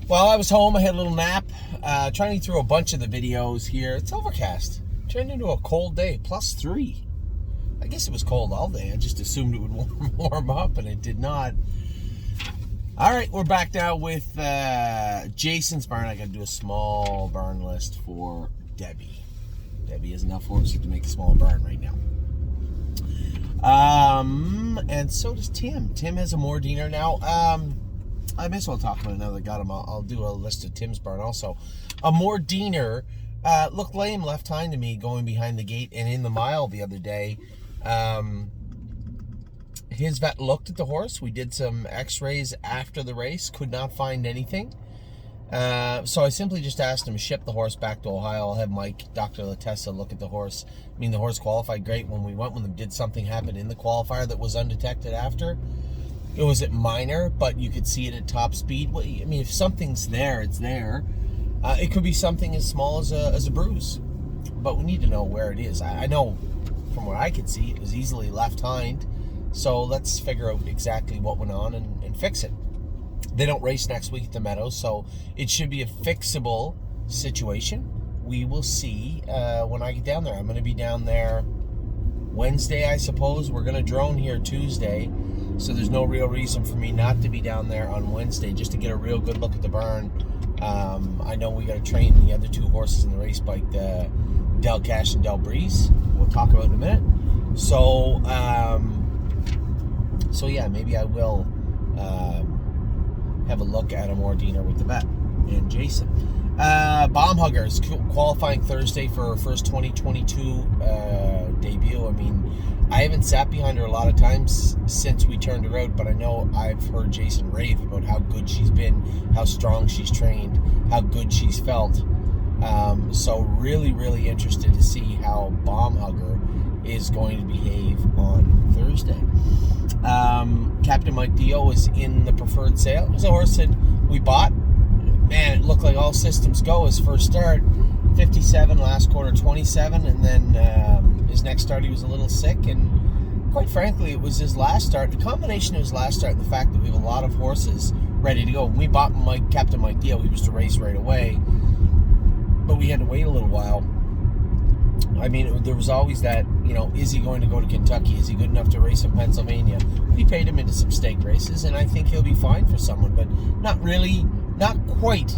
Well, I was home. I had a little nap. Trying to get through a bunch of the videos here. It's overcast. Turned into a cold day. +3. I guess it was cold all day. I just assumed it would warm up, and it did not. All right, we're back now with Jason's barn. I got to do a small barn list for Debbie. Debbie has enough horses to make a small barn right now. And so does Tim. Tim has a Mordiner now. I may as well talk about it now that I got him. I'll do a list of Tim's barn also. A Mordiner looked lame left hind to me going behind the gate and in the mile the other day. His vet looked at the horse. We did some x-rays after the race. Could not find anything. So I simply just asked him to ship the horse back to Ohio. I'll have Mike, Dr. Latessa, look at the horse. I mean, the horse qualified great when we went with him. Did something happen in the qualifier that was undetected after? It was minor, but you could see it at top speed. Well, I mean, if something's there, it's there. It could be something as small as a bruise, but we need to know where it is. I know from what I could see, it was easily left hind. So let's figure out exactly what went on and fix it. They don't race next week at the Meadows, so it should be a fixable situation. We will see when I get down there. I'm going to be down there Wednesday, I suppose. We're going to drone here Tuesday, so there's no real reason for me not to be down there on Wednesday just to get a real good look at the barn. I know we got to train the other two horses in the race bike, the Del Cash and Del Breeze. We'll talk about in a minute. So yeah, maybe I will have a look at a Mordiner with the vet and Jason. Bomb Huggers qualifying Thursday for her first 2022 debut. I mean, I haven't sat behind her a lot of times since we turned her out, but I know I've heard Jason rave about how good she's been, how strong she's trained, how good she's felt. So really, really interested to see how Bomb Hugger is going to behave on Thursday. Captain Mike Dio was in the preferred sale. It was a horse that we bought. Man, it looked like all systems go his first start. 57, last quarter 27, and then his next start he was a little sick, and quite frankly it was his last start. The combination of his last start and the fact that we have a lot of horses ready to go. When we bought Captain Mike Dio, he was to race right away, but we had to wait a little while. I mean, there was always that, is he going to go to Kentucky? Is he good enough to race in Pennsylvania? We paid him into some stake races, and I think he'll be fine for someone, but not quite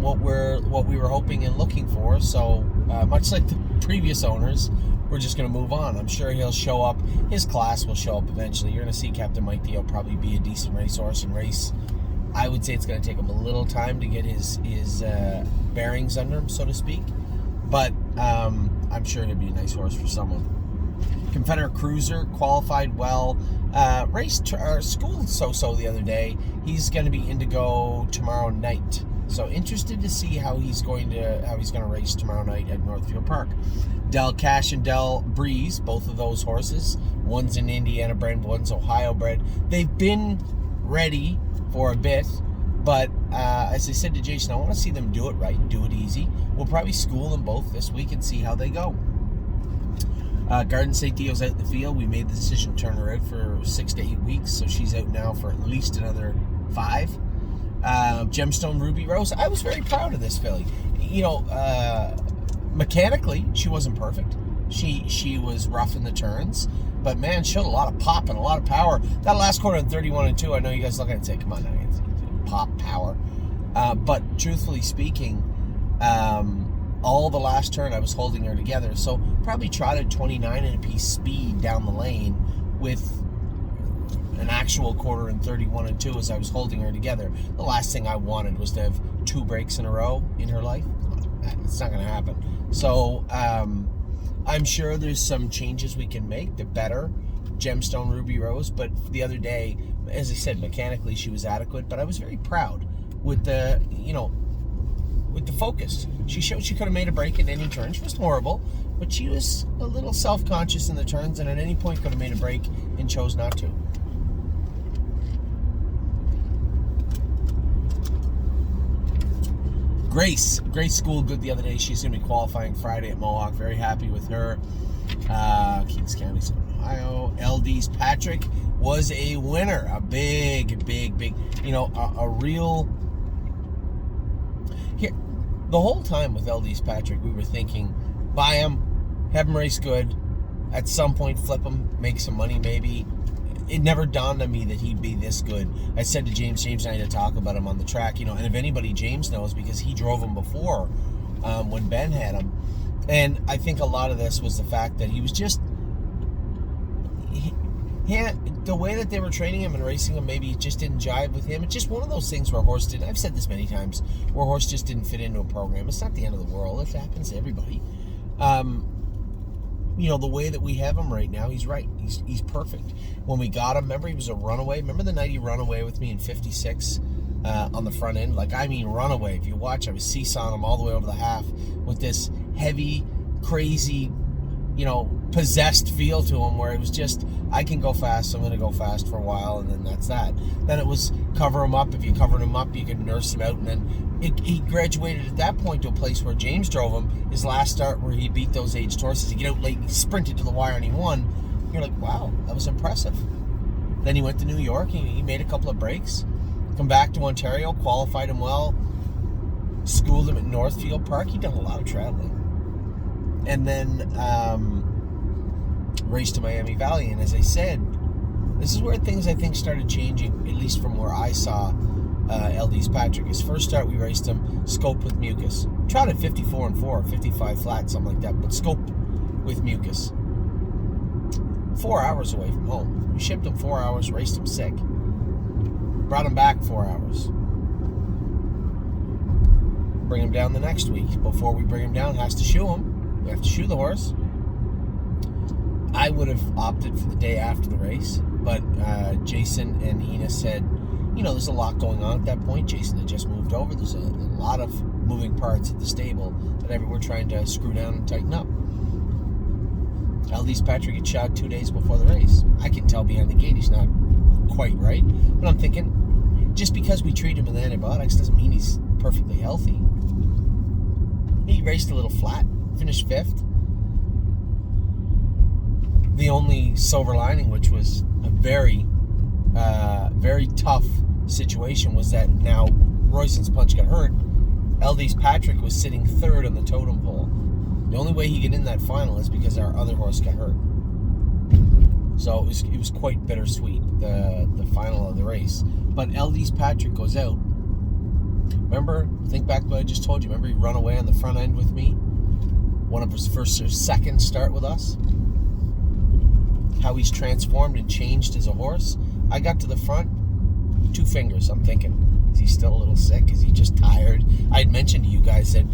what we were hoping and looking for. So much like the previous owners, we're just going to move on. I'm sure he'll show up. His class will show up eventually. You're going to see Captain Mike Dio probably be a decent racehorse and race. I would say it's going to take him a little time to get his bearings under him, so to speak. But I'm sure he'll be a nice horse for someone. Confederate Cruiser qualified well. Raced schooled so the other day. He's going to be Indigo tomorrow night. So interested to see how he's going to race tomorrow night at Northfield Park. Del Cash and Del Breeze, both of those horses. One's an Indiana bred, one's Ohio bred. They've been ready for a bit. But as I said to Jason, I want to see them do it right, do it easy. We'll probably school them both this week and see how they go. Garden State Dio's out in the field. We made the decision to turn her out for 6 to 8 weeks, so she's out now for at least another 5. Gemstone Ruby Rose. I was very proud of this filly. Mechanically, she wasn't perfect. She was rough in the turns, but man, showed a lot of pop and a lot of power. That last quarter in 31 and 2, I know you guys look at it and say, come on, pop power. But truthfully speaking, all the last turn I was holding her together, so probably trotted 29 and a piece speed down the lane with an actual quarter in 31 and 2 as I was holding her together. The last thing I wanted was to have 2 breaks in a row in her life. It's not going to happen. So I'm sure there's some changes we can make to better Gemstone Ruby Rose, but the other day, as I said, mechanically she was adequate, but I was very proud with the focus. She showed she could have made a break in any turn. She wasn't horrible, but she was a little self-conscious in the turns, and at any point could have made a break and chose not to. Grace schooled good the other day. She's going to be qualifying Friday at Mohawk. Very happy with her. Kings County, Ohio. LD's Patrick was a winner. A big, a real the whole time with LD's Patrick, we were thinking, buy him, have him race good, at some point flip him, make some money maybe. It never dawned on me that he'd be this good. I said to James and I had to talk about him on the track, and if anybody James knows, because he drove him before when Ben had him. And I think a lot of this was the fact that he was just, the way that they were training him and racing him, maybe it just didn't jive with him. It's just one of those things where a horse didn't, I've said this many times, where a horse just didn't fit into a program. It's not the end of the world. It happens to everybody. The way that we have him right now, he's right. He's perfect. When we got him, remember he was a runaway? Remember the night he ran away with me in 56 on the front end? Runaway. If you watch, I was seesawing him all the way over the half with this heavy, crazy, possessed feel to him, where it was just, I can go fast, so I'm going to go fast for a while, and then that's that. Then it was cover him up. If you covered him up, you could nurse him out, and then he graduated at that point to a place where James drove him, his last start where he beat those aged horses. He get out late, he sprinted to the wire, and he won. You're like, wow, that was impressive. Then he went to New York, he made a couple of breaks, come back to Ontario, qualified him well, schooled him at Northfield Park. He'd done a lot of traveling. And then raced to Miami Valley. And as I said, this is where things, I think, started changing, at least from where I saw LD's Patrick. His first start, we raced him scope with mucus. Trotted 54 and 4, 55 flat, something like that, but scope with mucus. 4 hours away from home. We shipped him 4 hours, raced him sick. Brought him back 4 hours. Bring him down the next week. Before we bring him down, has to shoe him. We have to shoe the horse. I would have opted for the day after the race, but Jason and Ina said, there's a lot going on at that point. Jason had just moved over. There's a lot of moving parts at the stable that we're trying to screw down and tighten up. LD's Patrick had shot 2 days before the race. I can tell behind the gate he's not quite right, but I'm thinking, just because we treat him with antibiotics doesn't mean he's perfectly healthy. He raced a little flat, finished 5th. The only silver lining, which was a very, very tough situation, was that now Royson's Punch got hurt. LD's Patrick was sitting 3rd on the totem pole. The only way he got in that final is because our other horse got hurt. So it was quite bittersweet, the final of the race. But LD's Patrick goes out. Remember, think back to what I just told you. Remember, he ran away on the front end with me? One of his first or second start with us? How he's transformed and changed as a horse. I got to the front, 2 fingers. I'm thinking, is he still a little sick? Is he just tired? I had mentioned to you guys that,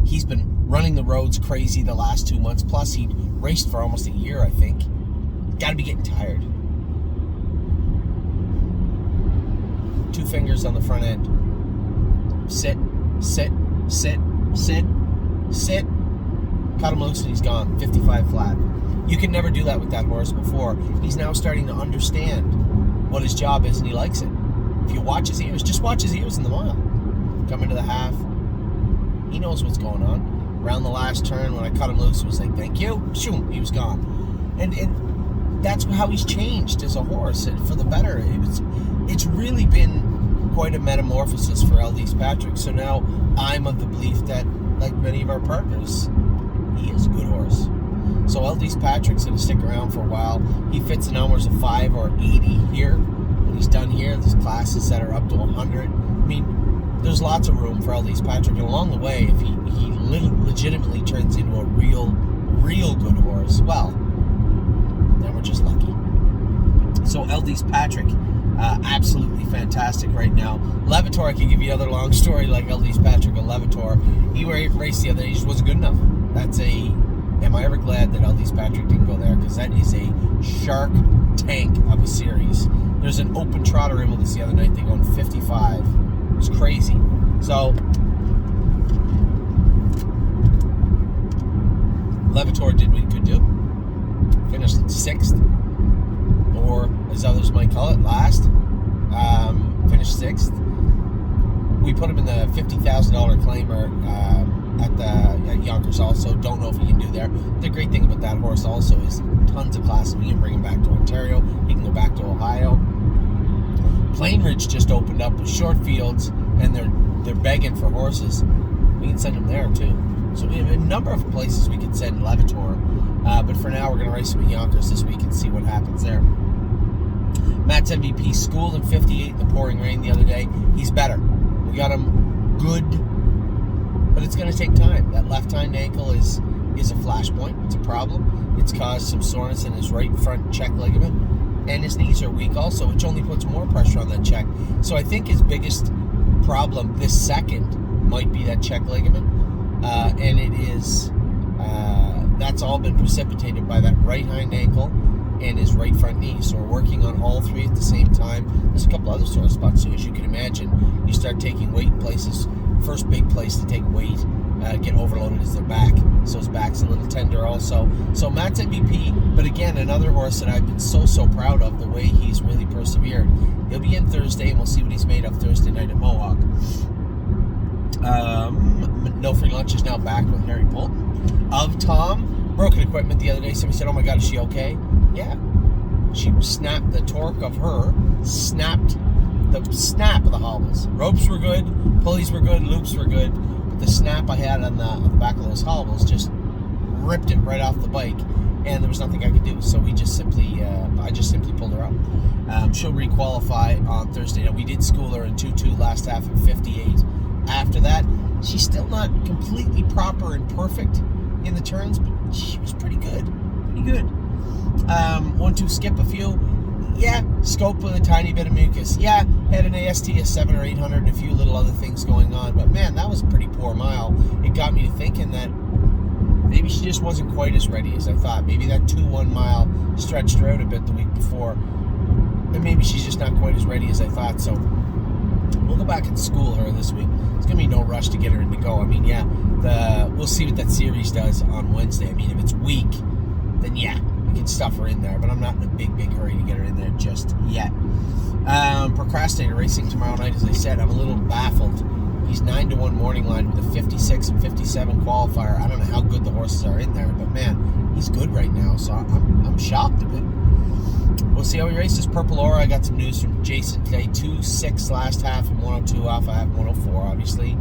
he's been running the roads crazy the last 2 months. Plus, he'd raced for almost a year, I think. Got to be getting tired. 2 fingers on the front end. Sit, sit, sit, sit, sit. Cut him loose and he's gone. 55 flat. You could never do that with that horse before. He's now starting to understand what his job is, and he likes it. If you watch his ears, just watch his ears in the mile. Come into the half. He knows what's going on. Around the last turn, when I cut him loose, it was like, thank you. Shoom, he was gone. And that's how he's changed as a horse, and for the better. It's really been quite a metamorphosis for LD's Patrick. So now I'm of the belief that, like many of our partners, he is a good horse. So LD's Patrick's going to stick around for a while. He fits in hours of 5 or 80 here. When he's done here, there's classes that are up to 100. I mean, there's lots of room for LD's Patrick. And along the way, if he legitimately turns into a real good horse, well, then we're just lucky. So LD's Patrick, absolutely fantastic right now. Levitor, I can give you another long story like LD's Patrick and Levitor. He raced the other day, he just wasn't good enough. Am I ever glad that LD's Patrick didn't go there? Because that is a shark tank of a series. There's an open trotter in with us the other night. They go in 55. It was crazy. So, Levitor did what he could do. Finished 6th. Or, as others might call it, last. Finished 6th. We put him in the $50,000 claimer at Yonkers also. Don't know if he can do there. The great thing about that horse also is tons of classes. We can bring him back to Ontario. He can go back to Ohio. Plain Ridge just opened up with short fields, and they're begging for horses. We can send him there too. So we have a number of places we can send Levitor. But for now, we're going to race him at Yonkers this week and see what happens there. Matt's MVP schooled in 58 in the pouring rain the other day. He's better. We got him good, but it's going to take time. That left hind ankle is a flashpoint. It's a problem. It's caused some soreness in his right front check ligament, and his knees are weak also, which only puts more pressure on that check. So I think his biggest problem this second might be that check ligament, and it is that's all been precipitated by that right hind ankle and his right front knee. So we're working on all three at the same time. There's a couple other sore spots too, as you can imagine. You start taking weight in places. First big place to take weight, get overloaded is their back. So his back's a little tender also. So Matt's MVP, but again, another horse that I've been so proud of, the way he's really persevered. He'll be in Thursday, and we'll see what he's made of Thursday night at Mohawk. No Free Lunch is now back with Harry Bolton of Tom. Broken equipment the other day. Somebody said, "Oh my God, is she okay?" Yeah. She snapped the torque of her, snapped the snap of the hobbles. Ropes were good, pulleys were good, loops were good, but the snap I had on the back of those hobbles just ripped it right off the bike, and there was nothing I could do. So we just simply, I just simply pulled her out. She'll re-qualify on Thursday. Now, we did school her in 2-2 last half at 58. After that, she's still not completely proper and perfect in the turns, but she was pretty good. Pretty good. 1-2 skip a few. Yeah, scope with a tiny bit of mucus. Yeah, had an AST of 700 or 800 and a few little other things going on. But man, that was a pretty poor mile. It got me to thinking that maybe she just wasn't quite as ready as I thought. Maybe that 2-1 mile stretched her out a bit the week before. And maybe she's just not quite as ready as I thought. So we'll go back and school her this week. It's going to be no rush to get her in to go. I mean, yeah, we'll see what that series does on Wednesday. I mean, if it's weak, then yeah, we can stuff her in there. But I'm not in a big hurry to get her in there just yet. Procrastinator racing tomorrow night, as I said. I'm a little baffled. He's 9-1 morning line with a 56 and 57 qualifier. I don't know how good the horses are in there, but man, he's good right now. So I'm shocked a bit. We'll see how he races. Purple Aura, I got some news from Jason today. 2-6 last half and 102 off. I have 104, obviously.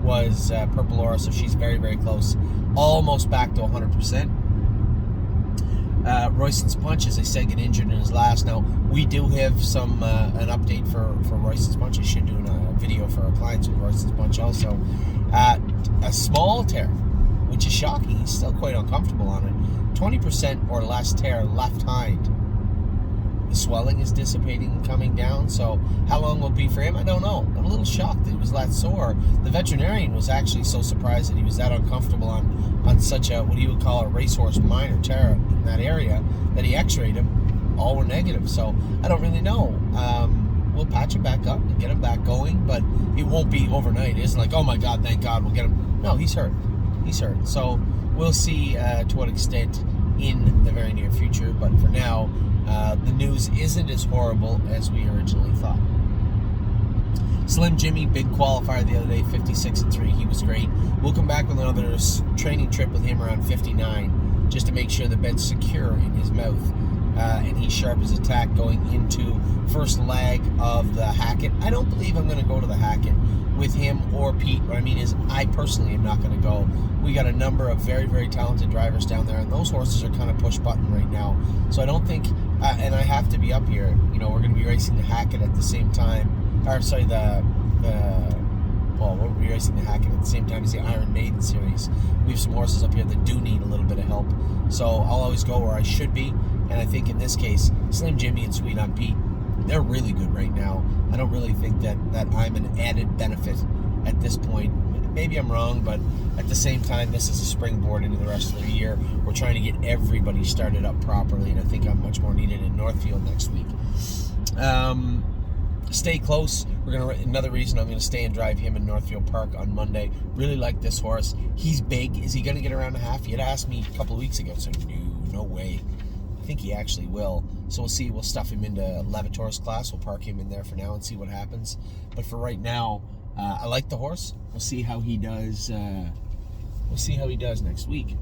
Was Purple Aura, so she's very close. Almost back to 100%. Royston's Punch, as I said, get injured in his last. Now, we do have some an update for Royston's Punch. I should do a video for our clients with Royston's Punch also. A small tear, which is shocking. He's still quite uncomfortable on it. 20% or less tear left hind. The swelling is dissipating and coming down, so how long will it be for him? I don't know. I'm a little shocked that he was that sore. The veterinarian was actually so surprised that he was that uncomfortable on such a, what you would call a racehorse minor tear in that area, that he x-rayed him. All were negative, so I don't really know. We'll patch him back up and get him back going, but it won't be overnight. It isn't like, oh my God, thank God, we'll get him. No, he's hurt. He's hurt. So we'll see to what extent in the very near future, but for now, the news isn't as horrible as we originally thought. Slim Jimmy, big qualifier the other day, 56-3. He was great. We'll come back with another training trip with him around 59, just to make sure the bed's secure in his mouth. And he's sharp as a tack going into first leg of the Hackett. I don't believe I'm going to go to the Hackett with him or Pete. What I mean is, I personally am not going to go. We got a number of very talented drivers down there, and those horses are kind of push button right now. So I don't think, and I have to be up here. You know, we're going to be racing the Hackett at the same time. Or sorry, we'll be racing the Hackett at the same time as the Iron Maiden series. We have some horses up here that do need a little bit of help. So I'll always go where I should be. And I think in this case, Slim Jimmy and Sweet on Pete, they're really good right now. I don't really think that I'm an added benefit at this point. Maybe I'm wrong, but at the same time, this is a springboard into the rest of the year. We're trying to get everybody started up properly, and I think I'm much more needed in Northfield next week. Stay close. Another reason I'm going to stay and drive him in Northfield Park on Monday. Really like this horse. He's big. Is he going to get around a half? He had asked me a couple of weeks ago, so no way. I think he actually will. So we'll see. We'll stuff him into Levitor's class. We'll park him in there for now and see what happens. But for right now, I like the horse. We'll see how he does. We'll see how he does next week.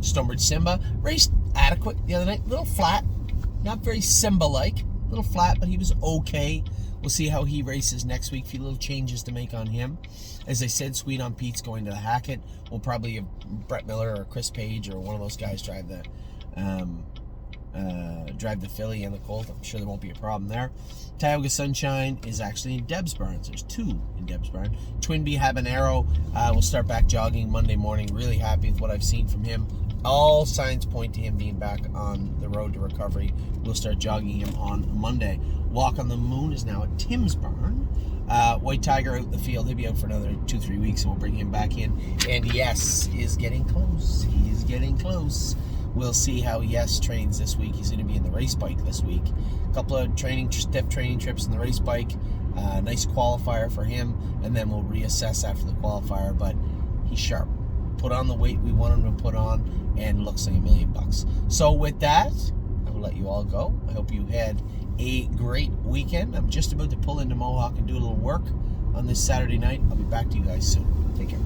Stonebridge Simba raced adequate the other night. A little flat, not very Simba-like. A little flat, but he was okay. We'll see how he races next week. A few little changes to make on him. As I said, Sweet on Pete's going to the Hackett. We'll probably have Brett Miller or Chris Page or one of those guys drive the filly and the colt. I'm sure there won't be a problem there. Tioga Sunshine is actually in Deb's Barns. There's 2 in Deb's Barn. Twinbee Habanero will start back jogging Monday morning. Really happy with what I've seen from him. All signs point to him being back on the road to recovery. We'll start jogging him on Monday. Walk on the Moon is now at Tim's Barn. White Tiger out in the field. He'll be out for another 2-3 weeks, and we'll bring him back in. And Yes is getting close. He is getting close. We'll see how Yes trains this week. He's going to be in the race bike this week. A couple of stiff training trips in the race bike. Nice qualifier for him, and then we'll reassess after the qualifier. But he's sharp. Put on the weight we want him to put on, and looks like $1 million. So with that, I will let you all go. I hope you had a great weekend. I'm just about to pull into Mohawk and do a little work on this Saturday night. I'll be back to you guys soon. Take care.